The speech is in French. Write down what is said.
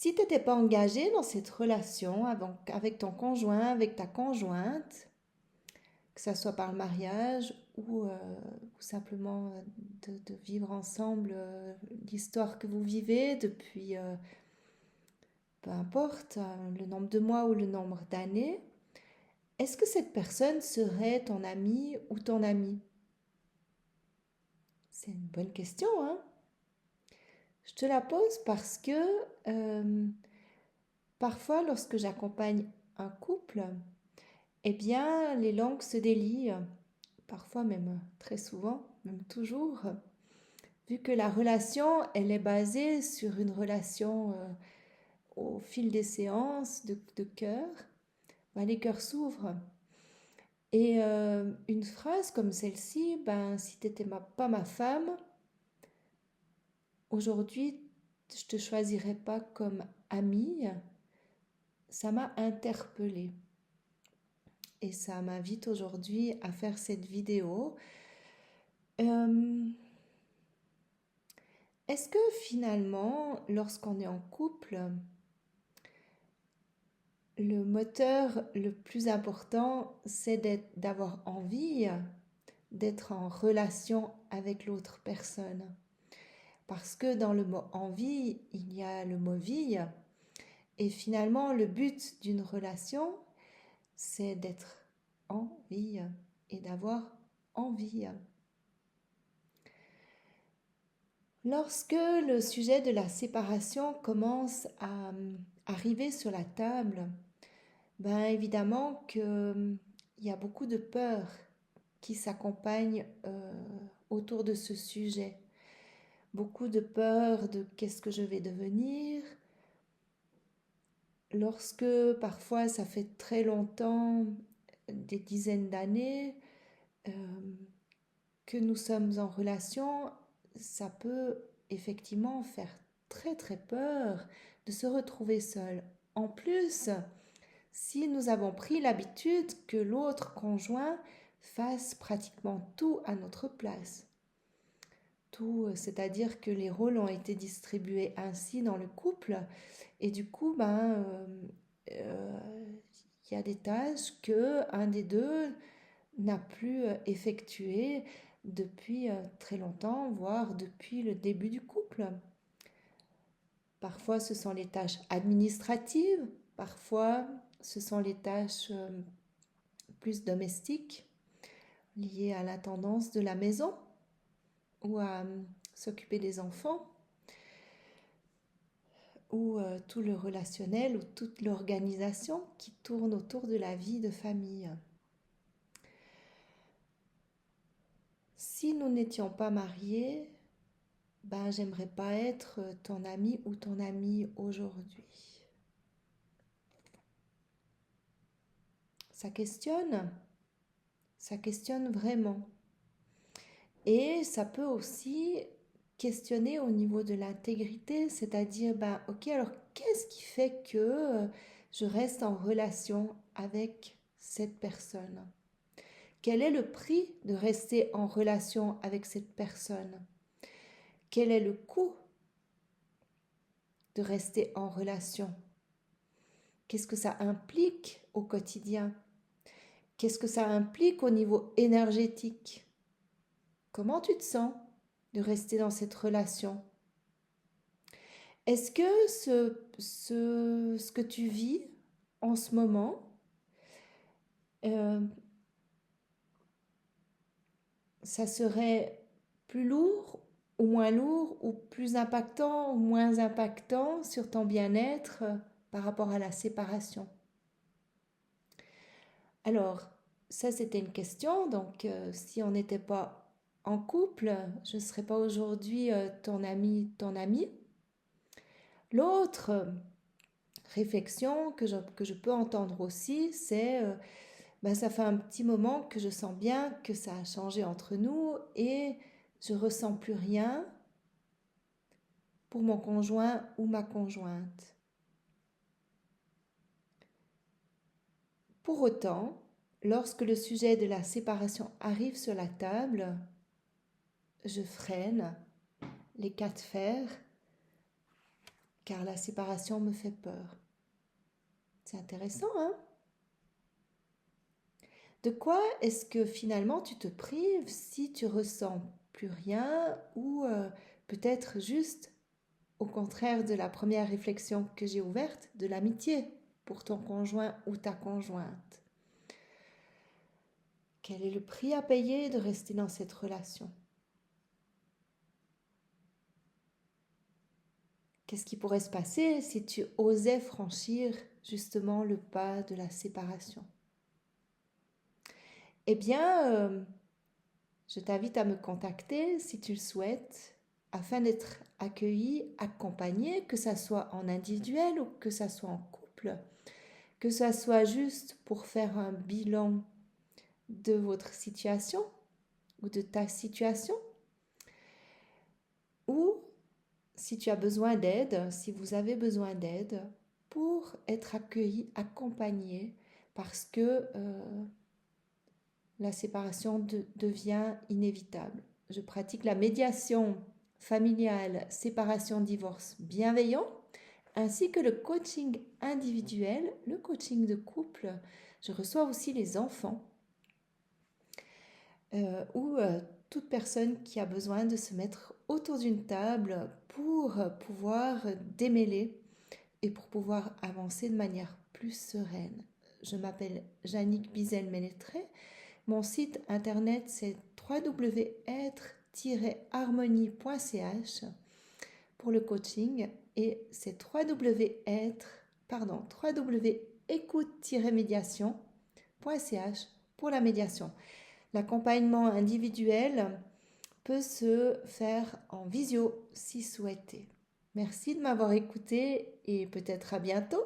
Si tu n'étais pas engagé dans cette relation avec ton conjoint, avec ta conjointe, que ça soit par le mariage ou simplement de vivre ensemble l'histoire que vous vivez depuis, peu importe, le nombre de mois ou le nombre d'années, est-ce que cette personne serait ton ami ou ton ami? C'est une bonne question, hein? Je te la pose parce que euh, parfois, lorsque j'accompagne un couple, eh bien, les langues se délient, parfois même très souvent, même toujours, vu que la relation, elle est basée sur une relation au fil des séances de cœur, ben, les cœurs s'ouvrent. Et une phrase comme celle-ci, ben, si tu n'étais pas ma femme, aujourd'hui, je ne te choisirais pas comme amie, ça m'a interpellée. Et ça m'invite aujourd'hui à faire cette vidéo. Euh, Est-ce que finalement, lorsqu'on est en couple, le moteur le plus important, c'est d'avoir envie d'être en relation avec l'autre personne? Parce que dans le mot envie, il y a le mot vie. Et finalement, le but d'une relation, c'est d'être en vie et d'avoir envie. Lorsque le sujet de la séparation commence à arriver sur la table, ben évidemment qu'il y a beaucoup de peurs qui s'accompagnent autour de ce sujet. Beaucoup de peurs de qu'est-ce que je vais devenir. Lorsque parfois ça fait très longtemps, des dizaines d'années, euh, que nous sommes en relation, ça peut effectivement faire très très peur de se retrouver seul. En plus, si nous avons pris l'habitude que l'autre conjoint fasse pratiquement tout à notre place. Tout, c'est-à-dire que les rôles ont été distribués ainsi dans le couple et du coup, il y a des tâches que un des deux n'a plus effectuées depuis très longtemps, voire depuis le début du couple. Parfois, ce sont les tâches administratives, parfois, ce sont les tâches plus domestiques, liées à la tendance de la maison ou à s'occuper des enfants, ou tout le relationnel ou toute l'organisation qui tourne autour de la vie de famille. Si nous n'étions pas mariés, ben j'aimerais pas être ton ami ou ton amie aujourd'hui. Ça questionne, ça questionne vraiment. Et ça peut aussi questionner au niveau de l'intégrité, c'est-à-dire, ben, ok, alors qu'est-ce qui fait que je reste en relation avec cette personne? Quel est le prix de rester en relation avec cette personne? Quel est le coût de rester en relation? Qu'est-ce que ça implique au quotidien? Qu'est-ce que ça implique au niveau énergétique? Comment tu te sens de rester dans cette relation? Est-ce que ce que tu vis en ce moment, euh, ça serait plus lourd ou plus impactant ou moins impactant sur ton bien-être par rapport à la séparation? Alors, ça c'était une question, donc si on n'était pas en couple, je ne serais pas aujourd'hui ton ami, ton ami. L'autre réflexion que je peux entendre aussi, c'est ben, ça fait un petit moment que je sens bien que ça a changé entre nous et je ressens plus rien pour mon conjoint ou ma conjointe. Pour autant, lorsque le sujet de la séparation arrive sur la table, je freine les cas de fer, car la séparation me fait peur. C'est intéressant, hein? De quoi est-ce que finalement tu te prives si tu ressens plus rien ou peut-être juste au contraire de la première réflexion que j'ai ouverte, de l'amitié pour ton conjoint ou ta conjointe? Quel est le prix à payer de rester dans cette relation? Qu'est-ce qui pourrait se passer si tu osais franchir justement le pas de la séparation? Eh bien, je t'invite à me contacter si tu le souhaites, afin d'être accueilli, accompagné, que ça soit en individuel ou que ça soit en couple, que ça soit juste pour faire un bilan de votre situation ou de ta situation, ou si tu as besoin d'aide, si vous avez besoin d'aide pour être accueilli, accompagné, parce que la séparation devient inévitable. Je pratique la médiation familiale, séparation, divorce bienveillant, ainsi que le coaching individuel, le coaching de couple. Je reçois aussi les enfants ou toute personne qui a besoin de se mettre autour d'une table pour pouvoir démêler et pour pouvoir avancer de manière plus sereine. Je m'appelle Jannick Bizel-Ménétré. Mon site internet c'est www.être-harmonie.ch pour le coaching et c'est www.écoute-médiation.ch pour la médiation. L'accompagnement individuel peut se faire en visio si souhaité. Merci de m'avoir écouté et peut-être à bientôt.